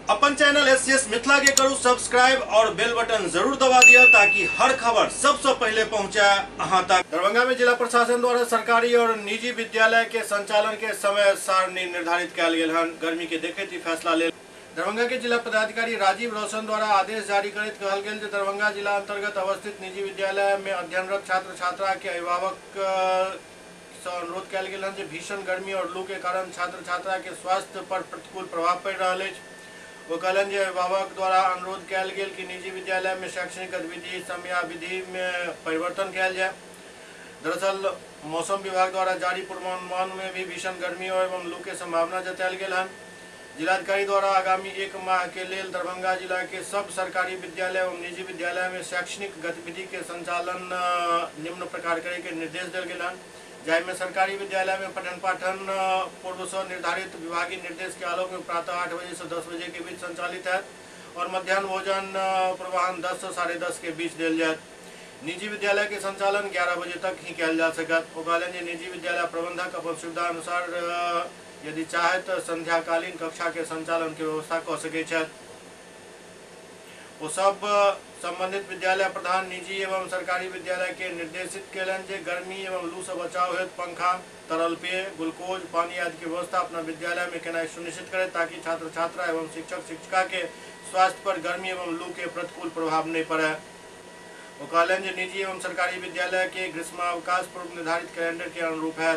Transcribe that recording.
अपन channel SCS Mithila के करू subscribe और बेल बटन जरूर दबा दिया ताकि हर खबर सबसे पहले पहुंचे अहां तक। दरभंगा में जिला प्रशासन द्वारा सरकारी और निजी विद्यालय के संचालन के समय सारणी निर्धारित कयल गेल हन। गर्मी के देखते ही फैसला लेल दरभंगा के जिला पदाधिकारी राजीव रोशन द्वारा आदेश जारी करैत कहल गेल जे दरभंगा जिला अंतर्गत अवस्थित निजी विद्यालय में अध्ययनरत छात्र छात्रा के अभिभावक अनुरोध कयल गेल हन जे भीषण गर्मी और लू के कारण छात्र छात्रा के स्वास्थ्य पर प्रतिकूल प्रभाव पड़ रहा है। वो कहलन जे अभिभावक द्वारा अनुरोध कयल गेल कि निजी विद्यालय में शैक्षणिक गतिविधि समयावधि में परिवर्तन कयल जाए। दरअसल मौसम विभाग द्वारा जारी पूर्वानुमान में भी भीषण गर्मी एवं लू के संभावना जतायल गेल हन। जिलाधिकारी द्वारा आगामी 1 माह के लिए दरभंगा जिला के सब सरकारी विद्यालय एवं निजी विद्यालय में शैक्षणिक गतिविधि के संचालन निम्न प्रकार करे के निर्देश दिल गेल हन, जाहि में सरकारी विद्यालय में पठन पाठन पूर्व से निर्धारित विभागीय निर्देश के आलोक में प्रातः 8 बजे से 10 बजे के बीच संचालित है और मध्याह्न भोजन पूर्वाह्न 10 से 10:30 के बीच दिल जाए। निजी विद्यालय के संचालन 11 बजे तक ही किया जा सकत। वो कहलन जे निजी विद्यालय प्रबंधक अपन सुविधा अनुसार यदि चाहे तो संध्याकालीन कक्षा के संचालन की व्यवस्था कर सके छथि। वो सब संबंधित विद्यालय प्रधान निजी एवं सरकारी विद्यालय के निर्देशित केलन जे गर्मी एवं लू से बचाव हेतु पंखा, तरल पेय, ग्लूकोज, पानी आदि की व्यवस्था अपना विद्यालय में केनाई सुनिश्चित करें ताकि छात्र छात्रा एवं शिक्षक शिक्षिका के स्वास्थ्य पर गर्मी एवं लू के प्रतिकूल प्रभाव नहीं पड़े। वो कहलन जे निजी एवं सरकारी विद्यालय के ग्रीष्मावकाश पूर्व निर्धारित कैलेंडर के अनुरूप है।